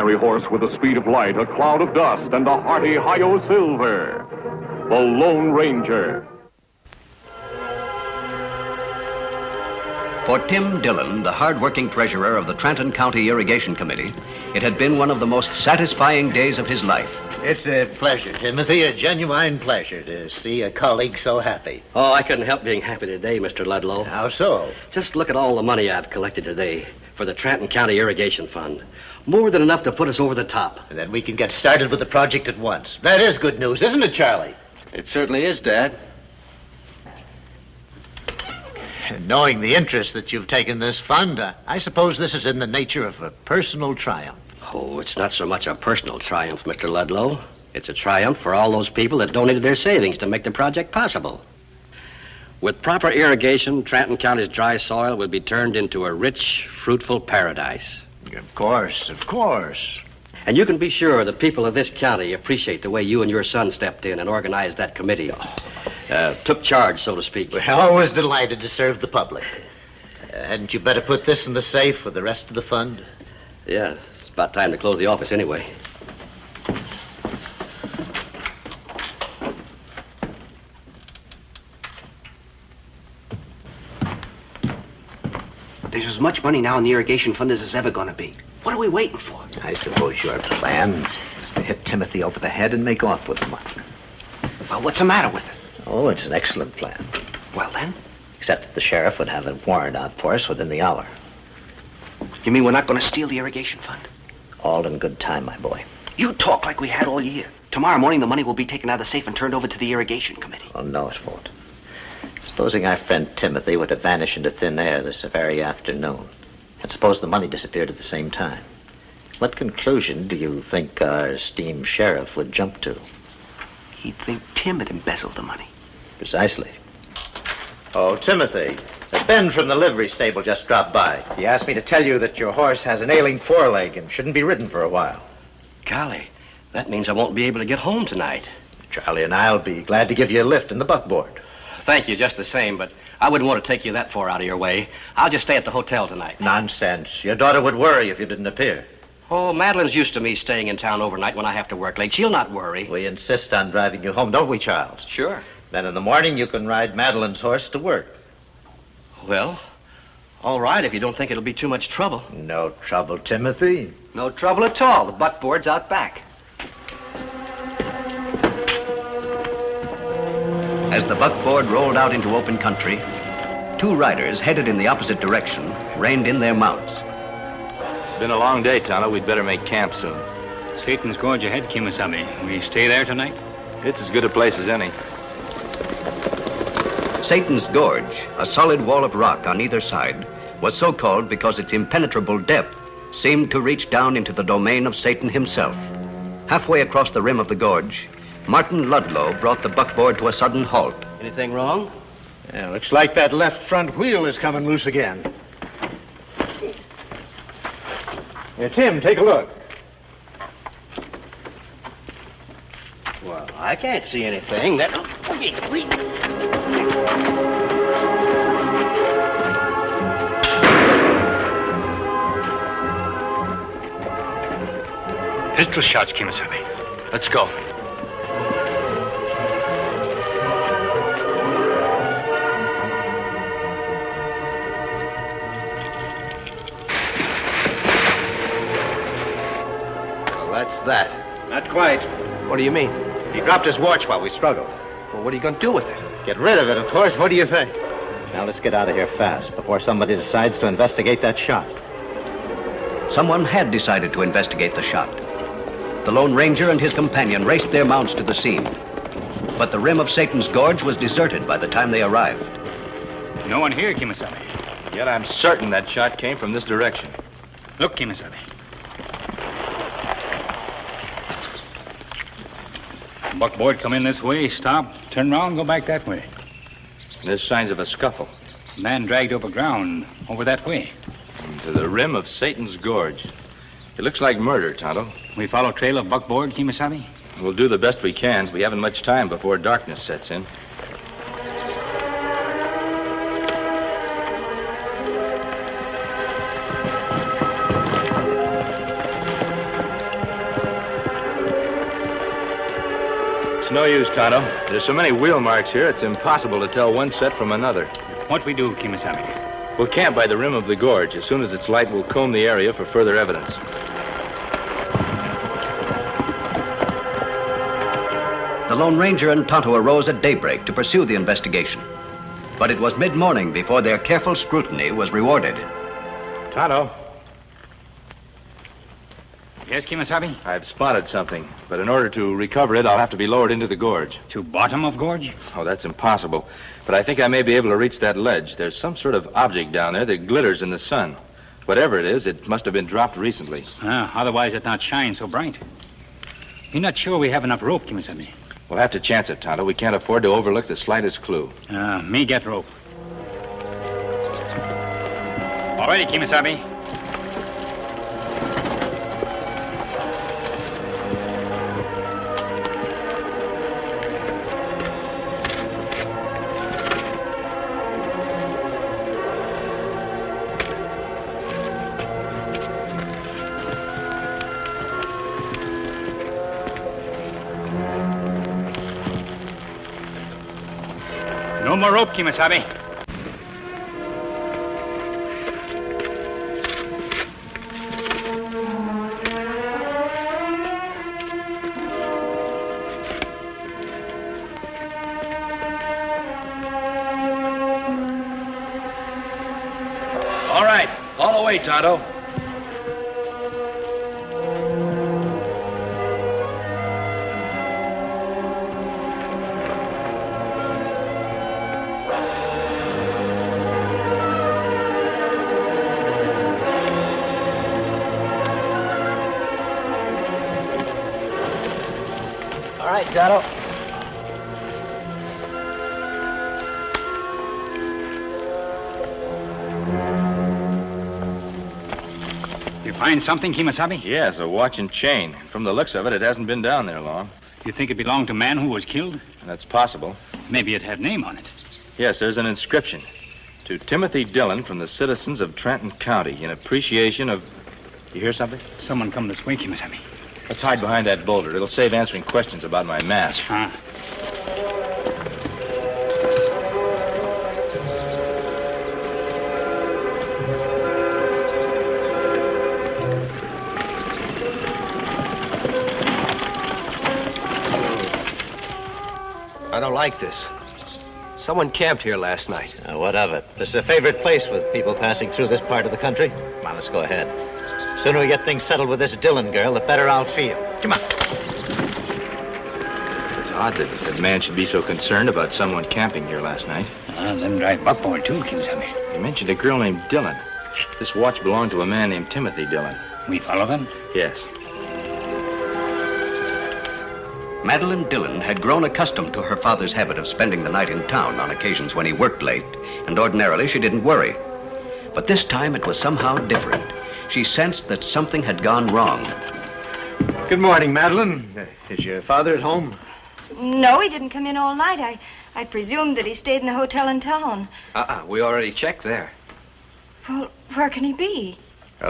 fiery horse with the speed of light, a cloud of dust, and a hearty hi-yo silver. The Lone Ranger. For Tim Dillon, the hard-working treasurer of the Trenton County Irrigation Committee, it had been one of the most satisfying days of his life. It's a pleasure, Timothy, a genuine pleasure to see a colleague so happy. Oh, I couldn't help being happy today, Mr. Ludlow. How so? Just look at all the money I've collected today for the Trenton County Irrigation Fund. More than enough to put us over the top. And then we can get started with the project at once. That is good news, isn't it, Charlie? It certainly is, Dad. And knowing the interest that you've taken this fund, I suppose this is in the nature of a personal triumph. Oh, it's not so much a personal triumph, Mr. Ludlow. It's a triumph for all those people that donated their savings to make the project possible. With proper irrigation, Trenton County's dry soil would be turned into a rich, fruitful paradise. Of course, of course. And you can be sure the people of this county appreciate the way you and your son stepped in and organized that committee. Took charge, so to speak. We're always delighted to serve the public. Hadn't you better put this in the safe with the rest of the fund? Yeah, it's about time to close the office anyway. There's as much money now in the irrigation fund as there's ever going to be. What are we waiting for? I suppose your plan is to hit Timothy over the head and make off with the money. Well, what's the matter with it? Oh, it's an excellent plan. Well, then? Except that the sheriff would have a warrant out for us within the hour. You mean we're not going to steal the irrigation fund? All in good time, my boy. You talk like we had all year. Tomorrow morning, the money will be taken out of the safe and turned over to the irrigation committee. Oh, no, it won't. Supposing our friend Timothy were to vanish into thin air this very afternoon, and suppose the money disappeared at the same time, what conclusion do you think our esteemed sheriff would jump to? He'd think Tim had embezzled the money. Precisely. Oh, Timothy, Ben from the livery stable just dropped by. He asked me to tell you that your horse has an ailing foreleg and shouldn't be ridden for a while. Golly, that means I won't be able to get home tonight. Charlie and I'll be glad to give you a lift in the buckboard. Thank you just the same, but I wouldn't want to take you that far out of your way. I'll just stay at the hotel tonight. Nonsense. Your daughter would worry if you didn't appear. Oh, Madeline's used to me staying in town overnight when I have to work late. She'll not worry. We insist on driving you home, don't we, Charles? Sure. Then in the morning you can ride Madeline's horse to work. Well, all right, if you don't think it'll be too much trouble. No trouble, Timothy. No trouble at all. The buckboard's out back. As the buckboard rolled out into open country, two riders headed in the opposite direction reined in their mounts. It's been a long day, Tonto. We'd better make camp soon. Satan's Gorge ahead, Kimasabi. We stay there tonight? It's as good a place as any. Satan's Gorge, a solid wall of rock on either side, was so called because its impenetrable depth seemed to reach down into the domain of Satan himself. Halfway across the rim of the gorge, Martin Ludlow brought the buckboard to a sudden halt. Anything wrong? Yeah, looks like that left front wheel is coming loose again. Here, Tim, take a look. Well, I can't see anything. Pistol shots, Kimasabi. Let's go. Well, that's that. Not quite. What do you mean? He dropped his watch while we struggled. Well, what are you going to do with it? Get rid of it, of course. What do you think? Now let's get out of here fast before somebody decides to investigate that shot. Someone had decided to investigate the shot. The Lone Ranger and his companion raced their mounts to the scene. But the rim of Satan's Gorge was deserted by the time they arrived. No one here, Kimasabi. Yet I'm certain that shot came from this direction. Look, Kimasabi. Buckboard come in this way, stop, turn around, go back that way. There's signs of a scuffle. Man dragged over ground, over that way. To the rim of Satan's Gorge. It looks like murder, Tonto. We follow trail of buckboard, Kimasabi? We'll do the best we can. We haven't much time before darkness sets in. no use, Tonto. There's so many wheel marks here, it's impossible to tell one set from another. What we do, Kimasabi? We'll camp by the rim of the gorge. As soon as it's light, we'll comb the area for further evidence. The Lone Ranger and Tonto arose at daybreak to pursue the investigation. But it was mid-morning before their careful scrutiny was rewarded. Tonto, Yes, Kimasabi? I've spotted something, but in order to recover it, I'll have to be lowered into the gorge. To bottom of gorge? Oh, that's impossible. But I think I may be able to reach that ledge. There's some sort of object down there that glitters in the sun. Whatever it is, it must have been dropped recently. Otherwise it not shine so bright. You're not sure we have enough rope, Kimasabi? We'll have to chance it, Tonto. We can't afford to overlook the slightest clue. Me get rope. All ready, Kimasabi. No more rope, Kimasabi. All right, all the way, Tonto. All right, Tonto. You find something, Kimasabi? Yes, a watch and chain. From the looks of it, it hasn't been down there long. You think it belonged to a man who was killed? That's possible. Maybe it had name on it. Yes, there's an inscription. To Timothy Dillon from the citizens of Trenton County in appreciation of... You hear something? Someone come this way, Kimasabi. Let's hide behind that boulder. It'll save answering questions about my mask. I don't like this. Someone camped here last night. What of it? This is a favorite place with people passing through this part of the country. Come on, let's go ahead. The sooner we get things settled with this Dillon girl, the better I'll feel. Come on. It's odd that the man should be so concerned about someone camping here last night. Them drive buckboard too, Kimasabi. You mentioned a girl named Dillon. This watch belonged to a man named Timothy Dillon. We follow them? Yes. Madeline Dillon had grown accustomed to her father's habit of spending the night in town on occasions when he worked late, and ordinarily she didn't worry. But this time it was somehow different. She sensed that something had gone wrong. Good morning, Madeline. Is your father at home? No, he didn't come in all night. I presumed that he stayed in the hotel in town. We already checked there. Well, where can he be?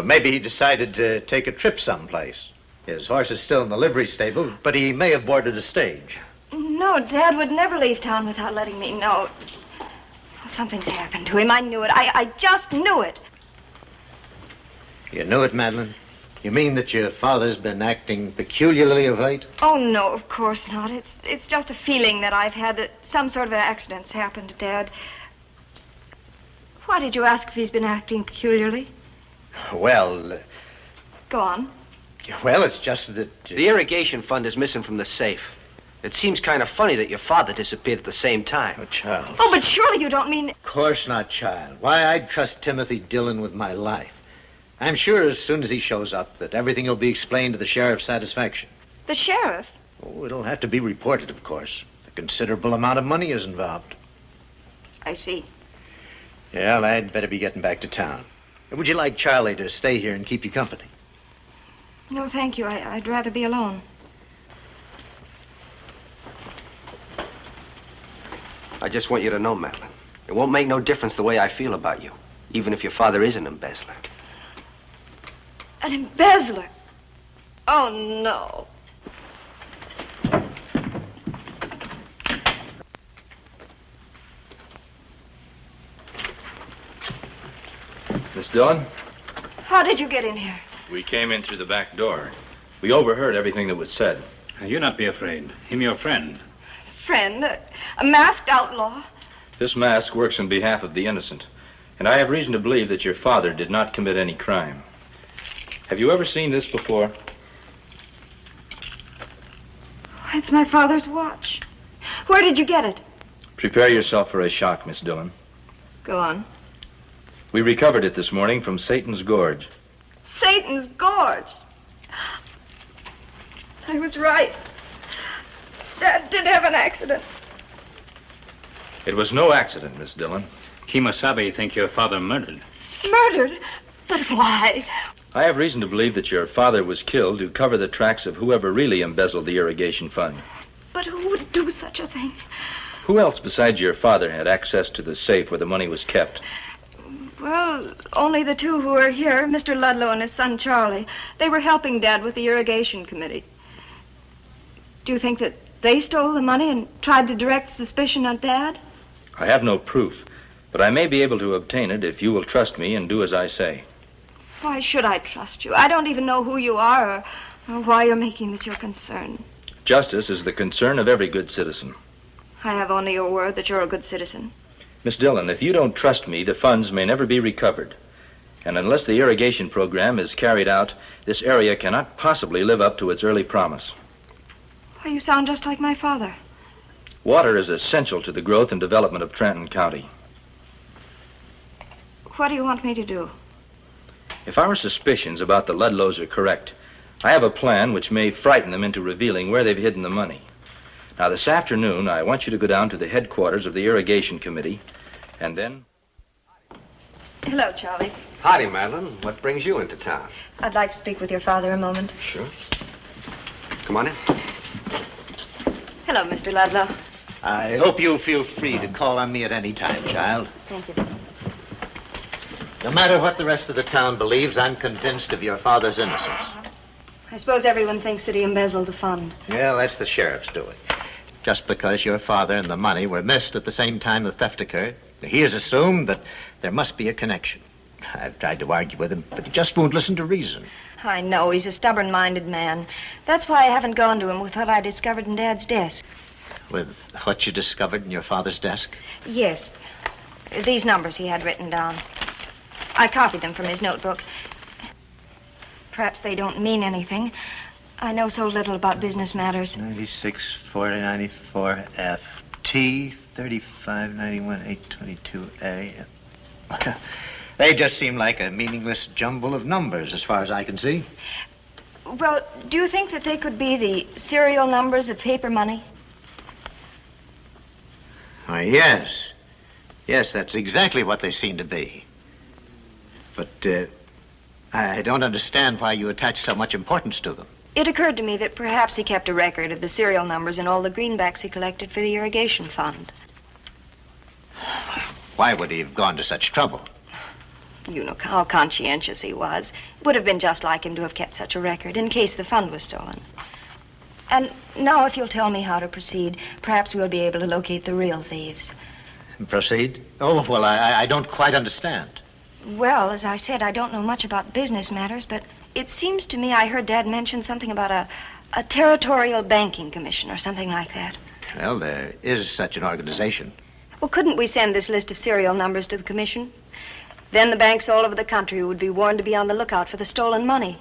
Maybe he decided to take a trip someplace. His horse is still in the livery stable, but he may have boarded a stage. No, Dad would never leave town without letting me know. Something's happened to him. I knew it. I just knew it. You knew it, Madeline? You mean that your father's been acting peculiarly of late? Oh, no, of course not. It's just a feeling that I've had that some sort of an accident's happened to Dad. Why did you ask if he's been acting peculiarly? Well, Go on. well, it's just that... The irrigation fund is missing from the safe. It seems kind of funny that your father disappeared at the same time. Oh, Charles. Oh, but surely you don't mean... Of course not, child. Why, I'd trust Timothy Dillon with my life. I'm sure as soon as he shows up that everything will be explained to the sheriff's satisfaction. The sheriff? Oh, it'll have to be reported, of course. A considerable amount of money is involved. I see. Yeah, well, I'd better be getting back to town. Would you like Charlie to stay here and keep you company? No, thank you. I'd rather be alone. I just want you to know, Madeline, it won't make no difference the way I feel about you, even if your father is an embezzler. An embezzler? Oh, no. Miss Dillon, How did you get in here? we came in through the back door. We overheard everything that was said. Now, you not be afraid. Him your friend. Friend? A masked outlaw? This mask works on behalf of the innocent, and I have reason to believe that your father did not commit any crime. Have you ever seen this before? It's my father's watch. Where did you get it? Prepare yourself for a shock, Miss Dillon. Go on. We recovered it this morning from Satan's Gorge. Satan's Gorge. I was right. Dad did have an accident. It was no accident, Miss Dillon. Kimosabe think your father murdered. Murdered? But why? I have reason to believe that your father was killed to cover the tracks of whoever really embezzled the irrigation fund. But who would do such a thing? Who else besides your father had access to the safe where the money was kept? Well, only the two who are here, Mr. Ludlow and his son Charlie. They were helping Dad with the irrigation committee. Do you think that they stole the money and tried to direct suspicion on Dad? I have no proof, but I may be able to obtain it if you will trust me and do as I say. Why should I trust you? I don't even know who you are or why you're making this your concern. Justice is the concern of every good citizen. I have only your word that you're a good citizen. Miss Dillon, if you don't trust me, the funds may never be recovered. And unless the irrigation program is carried out, this area cannot possibly live up to its early promise. Why, you sound just like my father. Water is essential to the growth and development of Trenton County. What do you want me to do? If our suspicions about the Ludlows are correct, I have a plan which may frighten them into revealing where they've hidden the money. Now, this afternoon, I want you to go down to the headquarters of the irrigation committee, and then... Hello, Charlie. Howdy, Madeline. What brings you into town? I'd like to speak with your father a moment. Sure. Come on in. Hello, Mr. Ludlow. I hope you'll feel free to call on me at any time, child. Thank you. No matter what the rest of the town believes, I'm convinced of your father's innocence. I suppose everyone thinks that he embezzled the fund. Well, that's the sheriff's doing. Just because your father and the money were missed at the same time the theft occurred, he has assumed that there must be a connection. I've tried to argue with him, but he just won't listen to reason. I know, he's a stubborn-minded man. That's why I haven't gone to him with what I discovered in Dad's desk. With what you discovered in your father's desk? Yes. These numbers he had written down. I copied them from his notebook. Perhaps they don't mean anything. I know so little about business matters. 96, 40, 94, F, T, 35, 91, 822, A. They just seem like a meaningless jumble of numbers as far as I can see. Well, do you think that they could be the serial numbers of paper money? Why, yes. Yes, that's exactly what they seem to be. But, I don't understand why you attach so much importance to them. It occurred to me that perhaps he kept a record of the serial numbers and all the greenbacks he collected for the irrigation fund. Why would he have gone to such trouble? You know how conscientious he was. It would have been just like him to have kept such a record in case the fund was stolen. And now, if you'll tell me how to proceed, perhaps we'll be able to locate the real thieves. Proceed? Oh, well, I don't quite understand. Well, as I said, I don't know much about business matters, but it seems to me I heard Dad mention something about a territorial banking commission or something like that. Well, there is such an organization. Well, couldn't we send this list of serial numbers to the commission? Then the banks all over the country would be warned to be on the lookout for the stolen money.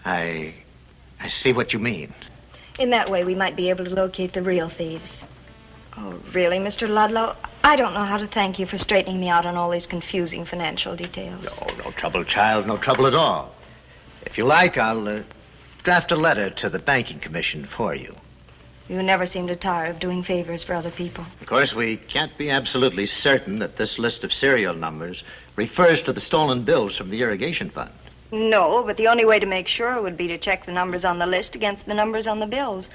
I see what you mean. In that way, we might be able to locate the real thieves. Oh, really, Mr. Ludlow? I don't know how to thank you for straightening me out on all these confusing financial details. Oh, no trouble, child. No trouble at all. If you like, I'll draft a letter to the banking commission for you. You never seem to tire of doing favors for other people. Of course, we can't be absolutely certain that this list of serial numbers refers to the stolen bills from the irrigation fund. No, but the only way to make sure would be to check the numbers on the list against the numbers on the bills.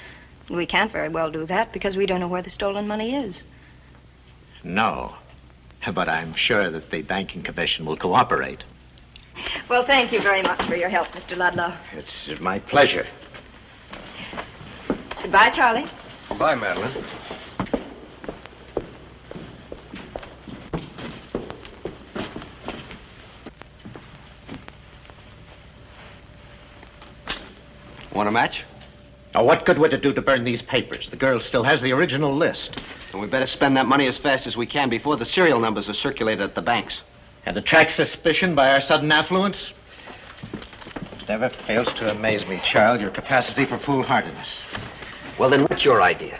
We can't very well do that because we don't know where the stolen money is. No, but I'm sure that the banking commission will cooperate. Well, thank you very much for your help, Mr. Ludlow. It's my pleasure. Goodbye, Charlie. Bye, Madeline. Want a match? Now, what good would it do to burn these papers? The girl still has the original list. And we better spend that money as fast as we can before the serial numbers are circulated at the banks. And attract suspicion by our sudden affluence? It never fails to amaze me, child, your capacity for foolhardiness. Well, then what's your idea?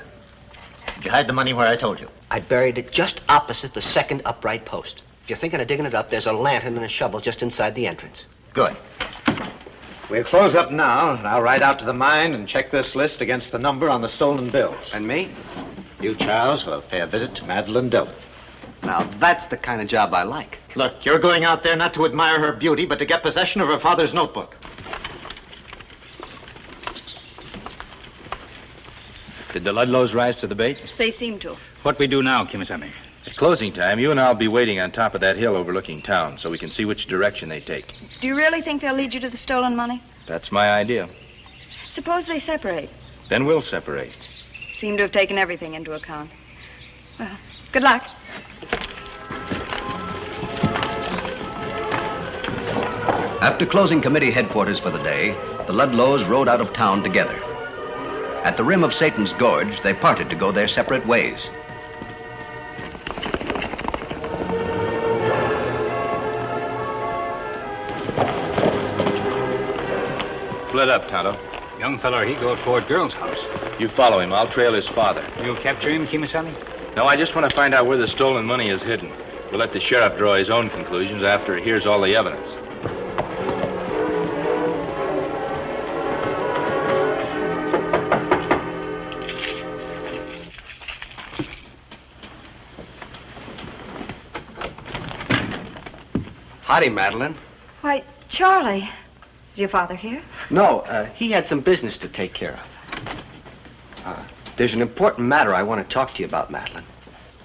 Did you hide the money where I told you? I buried it just opposite the second upright post. If you're thinking of digging it up, there's a lantern and a shovel just inside the entrance. Good. We'll close up now, and I'll ride out to the mine and check this list against the number on the stolen bills. And me? You, Charles, will pay a visit to Madeline Dillon. Now, that's the kind of job I like. Look, you're going out there not to admire her beauty, but to get possession of her father's notebook. Did the Ludlows rise to the bait? They seem to. What we do now, Kimisami? At closing time, you and I'll be waiting on top of that hill overlooking town so we can see which direction they take. Do you really think they'll lead you to the stolen money? That's my idea. Suppose they separate. Then we'll separate. Seem to have taken everything into account. Well, good luck. After closing committee headquarters for the day, the Ludlows rode out of town together. At the rim of Satan's Gorge, they parted to go their separate ways. Split up, Tonto. Young feller, he go toward girl's house. You follow him. I'll trail his father. You'll capture him, Kimisami? No, I just want to find out where the stolen money is hidden. We'll let the sheriff draw his own conclusions after he hears all the evidence. Howdy, Madeline. Why, Charlie. Is your father here? No, he had some business to take care of. There's an important matter I want to talk to you about, Madeline.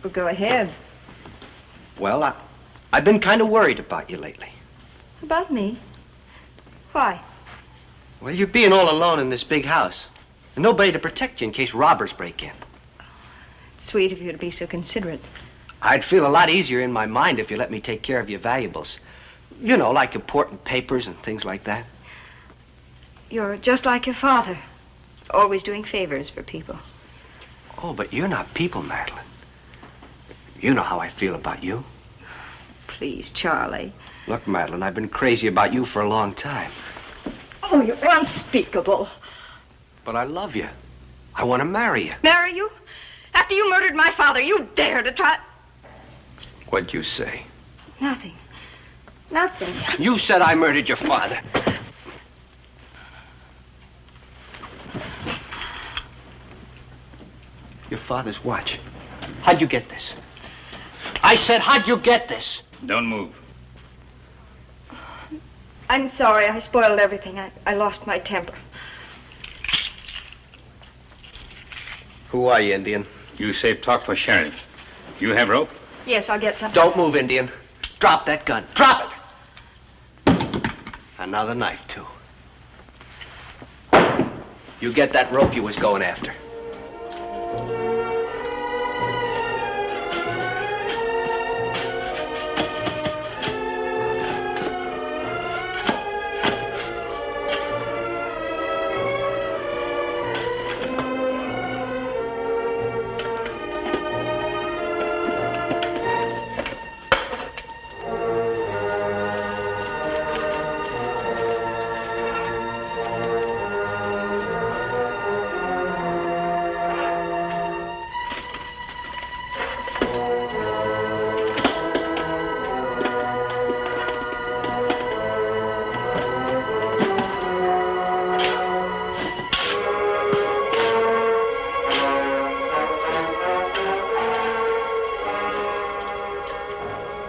Well, go ahead. Well, I've been kind of worried about you lately. About me? Why? Well, you're being all alone in this big house. And nobody to protect you in case robbers break in. It's sweet of you to be so considerate. I'd feel a lot easier in my mind if you let me take care of your valuables. You know, like important papers and things like that. You're just like your father. Always doing favors for people. Oh, but you're not people, Madeline. You know how I feel about you. Please, Charlie. Look, Madeline, I've been crazy about you for a long time. Oh, you're unspeakable. But I love you. I want to marry you. Marry you? After you murdered my father, you dare to try... What'd you say? Nothing. Nothing. You said I murdered your father. Your father's watch. How'd you get this? I said, how'd you get this? Don't move. I'm sorry. I spoiled everything. I lost my temper. Who are you, Indian? You save talk for sheriff. You have rope? Yes, I'll get some. Don't move, Indian. Drop that gun. Drop it! And now the knife, too. You get that rope you was going after.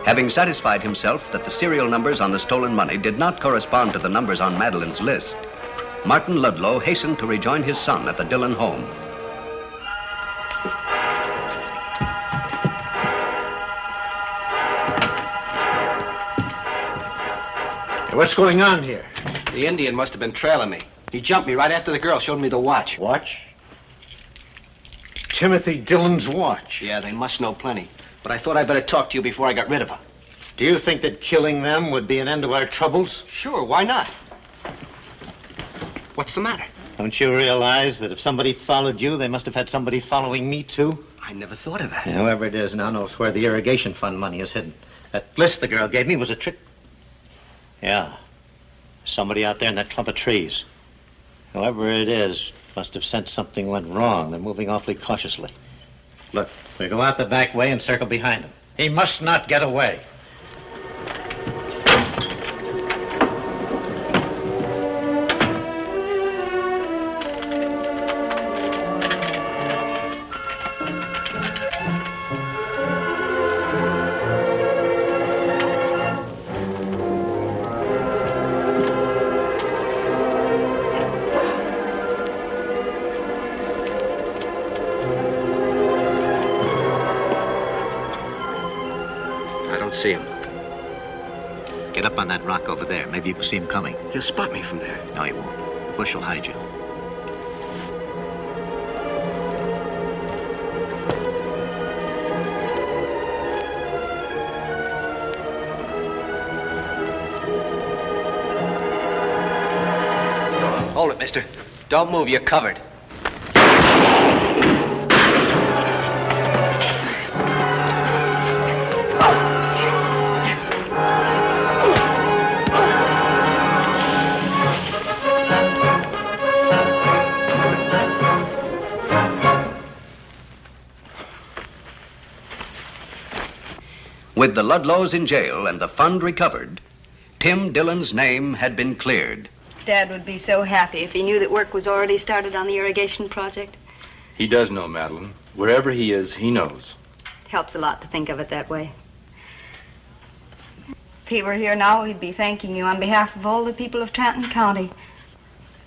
Having satisfied himself that the serial numbers on the stolen money did not correspond to the numbers on Madeline's list, Martin Ludlow hastened to rejoin his son at the Dillon home. What's going on here? The Indian must have been trailing me. He jumped me right after the girl showed me the watch. Watch? Timothy Dillon's watch. Yeah, they must know plenty. But I thought I'd better talk to you before I got rid of her. Do you think that killing them would be an end to our troubles? Sure, why not? What's the matter? Don't you realize that if somebody followed you, they must have had somebody following me, too? I never thought of that. Whoever it is now knows where the irrigation fund money is hidden. That list the girl gave me was a trick. Yeah. Somebody out there in that clump of trees. Whoever it is must have sensed something went wrong. They're moving awfully cautiously. Look, we go out the back way and circle behind him. He must not get away. See him. Get up on that rock over there. Maybe you can see him coming. He'll spot me from there. No, he won't. The bush will hide you. Hold it, mister. Don't move. You're covered. With the Ludlows in jail and the fund recovered, Tim Dillon's name had been cleared. Dad would be so happy if he knew that work was already started on the irrigation project. He does know, Madeline. Wherever he is, he knows. It helps a lot to think of it that way. If he were here now, he'd be thanking you on behalf of all the people of Trenton County.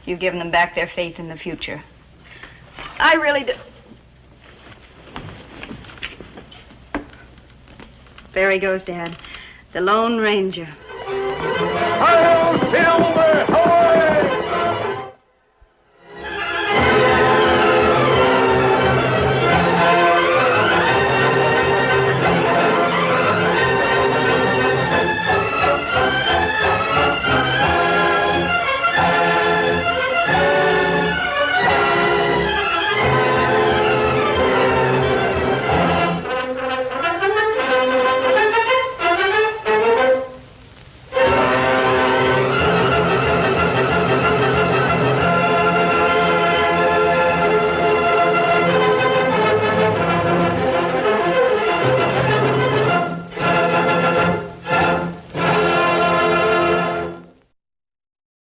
You've given them back their faith in the future. I really do. There he goes, Dad. The Lone Ranger. Hi-yo, Silver!